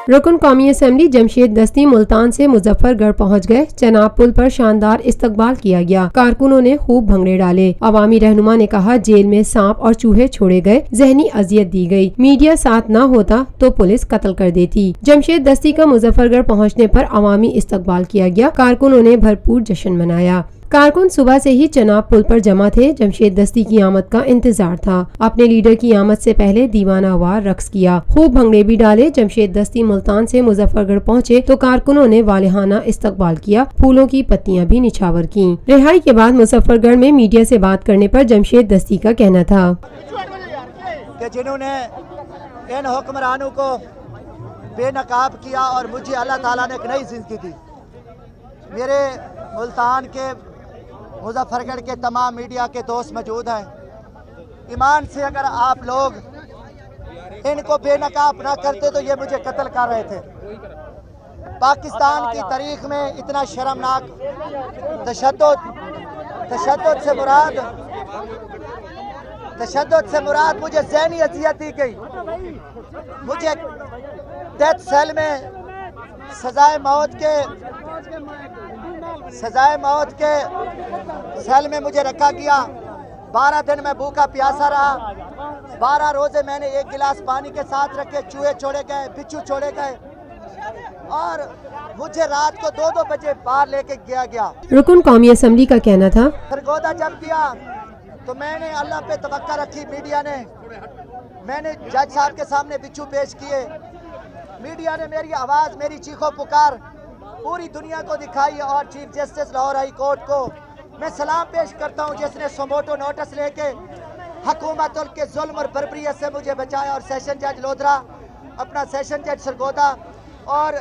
رکن قومی اسمبلی جمشید دستی ملتان سے مظفر گڑھ پہنچ گئے۔ چناب پل پر شاندار استقبال کیا گیا۔ کارکنوں نے خوب بھنگڑے ڈالے۔ عوامی رہنما نے کہا جیل میں سانپ اور چوہے چھوڑے گئے، ذہنی اذیت دی گئی، میڈیا ساتھ نہ ہوتا تو پولیس قتل کر دیتی۔ جمشید دستی کا مظفر گڑھ پہنچنے پر عوامی استقبال کیا گیا۔ کارکنوں نے بھرپور جشن منایا۔ کارکن صبح سے ہی چناب پل پر جمع تھے۔ جمشید دستی کی آمد کا انتظار تھا۔ اپنے لیڈر کی آمد سے پہلے دیوانہ وار رقص کیا، خوب بھنگڑے بھی ڈالے۔ جمشید دستی ملتان سے مظفر گڑھ پہنچے تو کارکنوں نے والہانہ استقبال کیا، پھولوں کی پتیاں بھی نچھاور کیں۔ رہائی کے بعد مظفر گڑھ میں میڈیا سے بات کرنے پر جمشید دستی کا کہنا تھا کہ جنہوں نے ان حکمرانوں کو بے نقاب کیا اور مجھے اللہ تعالیٰ نے ایک نئی زندگی دی۔ میرے ملتان کے مظفر گڑھ کے تمام میڈیا کے دوست موجود ہیں۔ ایمان سے اگر آپ لوگ ان کو بے نقاب نہ کرتے تو یہ مجھے قتل کر رہے تھے۔ پاکستان کی تاریخ میں اتنا شرمناک تشدد سے مراد مجھے ذہنی اذیت دی گئی۔ مجھے ڈیتھ سیل میں سزائے موت کے سیل میں مجھے رکھا گیا۔ 12 دن میں بھوکا پیاسا رہا۔ 12 روزے میں نے ایک گلاس پانی کے ساتھ رکھے، چوہے چھوڑے گئے، بچھو چھوڑے گئے اور مجھے رات کو 2 بجے باہر لے کے گیا۔ رکن قومی اسمبلی کا کہنا تھا سرگودا جب کیا تو میں نے اللہ پہ توقع رکھی۔ میڈیا نے میں نے جج صاحب کے سامنے بچھو پیش کیے۔ میڈیا نے میری آواز، میری چیخو پکار پوری دنیا کو دکھائی اور chief justice Lahore high court کو میں سلام پیش کرتا ہوں جس نے سوموٹو نوٹس لے کے حکومت کے ظلم اور بربریت سے مجھے بچایا، اور سیشن جج لودھرا، اپنا سیشن جج سرگودا اور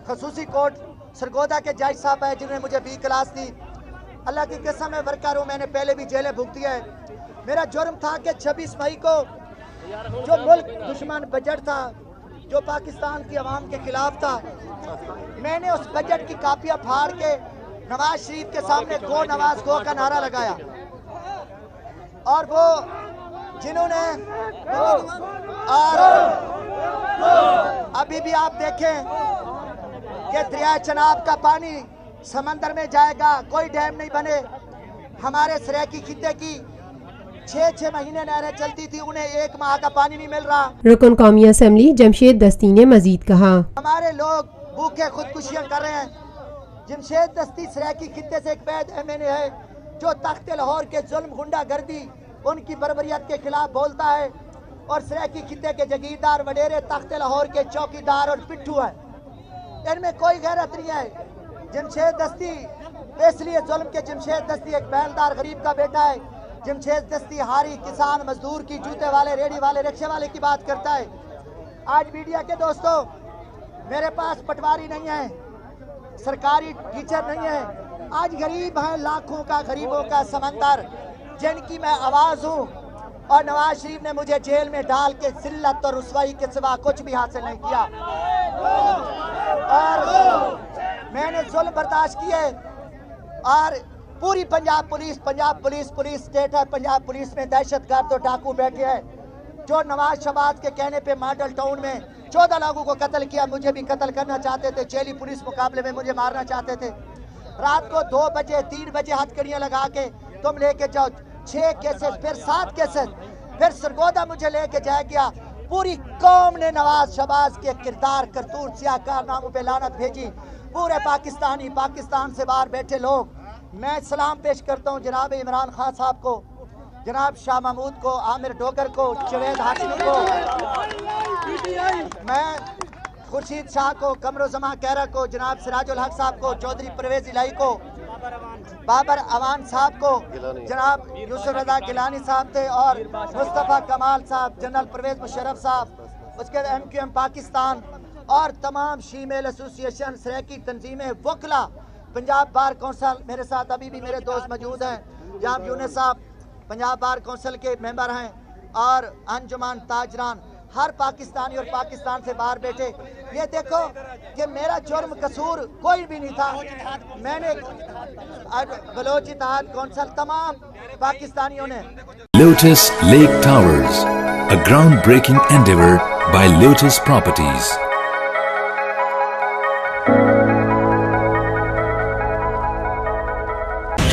خصوصی کورٹ سرگودا کے جج صاحب ہیں جنہوں نے مجھے B کلاس دی۔ اللہ کی قسم ہے ورکر ہوں، میں نے پہلے بھی جیلیں بھگتی ہے۔ میرا جرم تھا کہ 26 مئی کو جو ملک دشمن بجٹ تھا، جو پاکستان کی عوام کے خلاف تھا، میں نے اس بجٹ کی کاپیاں پھاڑ کے نواز شریف کے سامنے گو نواز گو کا نعرہ لگایا، اور وہ جنہوں نے اور ابھی بھی آپ دیکھیں کہ دریائے چناب کا پانی سمندر میں جائے گا، کوئی ڈیم نہیں بنے۔ ہمارے سریکی خطے کی 6 مہینے نہریں چلتی تھی، انہیں 1 ماہ کا پانی نہیں مل رہا۔ رکن قومی اسمبلی جمشید دستی نے مزید کہا ہمارے لوگ بھوکے خودکشیاں کر رہے ہیں۔ جمشید دستی سریکی خطے سے ایک وحید MNA ہے جو تخت لاہور کے ظلم، غنڈہ گردی، ان کی بربریت کے خلاف بولتا ہے، اور سریکی خطے کے جگیردار وڈیرے تخت لاہور کے چوکیدار اور پٹھو ہیں۔ ان میں کوئی غیرت نہیں ہے۔ جمشید دستی اس لیے ظلم کے جمشید دستی ایک بیلدار غریب کا بیٹا ہے۔ جمشید دستی ہاری کسان مزدور کی، جوتے والے، ریڑھی والے، رکشے والے کی بات کرتا ہے۔ آج میڈیا کے دوستوں، میرے پاس پٹواری نہیں ہے، سرکاری ٹیچر نہیں ہے، آج غریب ہیں، لاکھوں کا غریبوں کا سمندر جن کی میں آواز ہوں، اور نواز شریف نے مجھے جیل میں ڈال کے ذلت اور رسوائی کے سوا کچھ بھی حاصل نہیں کیا، اور میں نے ظلم برداشت کیے۔ اور پوری پنجاب پولیس اسٹیٹ ہے، پنجاب پولیس میں دہشت گرد اور ڈاکو بیٹھے ہیں جو نواز شہباز کے کہنے پہ ماڈل ٹاؤن میں 14 لوگوں کو قتل کیا، مجھے بھی قتل کرنا چاہتے تھے، چیلی پولیس مقابلے میں مجھے مارنا چاہتے تھے۔ رات کو 2 بجے 3 بجے ہتھکڑیاں لگا کے تم لے کے جاؤ، 6 کیسز، پھر 7 کیسز، پھر سرگودا مجھے لے کے جائے گیا۔ پوری قوم نے نواز شہباز کے کردار، کرتوت، سیاہ کارناموں پہ لعنت بھیجی۔ پورے پاکستان سے باہر بیٹھے لوگ، میں سلام پیش کرتا ہوں جناب عمران خان صاحب کو، جناب شاہ محمود کو، عامر ڈوگر کو، جوید ہاشمی کو، میں خورشید شاہ کو، قمر زمان کہرہ کو، جناب سراج الحق صاحب کو، چودھری پرویز الہی کو، بابر اوان صاحب کو، جناب یوسف رضا گیلانی صاحب تھے، اور مصطفیٰ کمال صاحب، جنرل پرویز مشرف صاحب، اس کے MQM پاکستان، اور تمام شیمیل ایسوسی ایشن، سریکی تنظیمیں، وکلا، پنجاب بار کونسل، میرے ساتھ ابھی بھی میرے دوست موجود ہیں، جناب یونس صاحب پنجاب بار کونسل کے ممبر ہیں، اور انجمن تاجران، ہر پاکستانی اور پاکستان سے باہر بیٹھے۔ یہ دیکھو کہ میرا جرم قصور کوئی بھی نہیں تھا، میں نے بلوچ اتحاد کونسل تمام پاکستانیوں نے Lotus Lake Towers, a groundbreaking endeavor by Lotus Properties.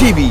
TV।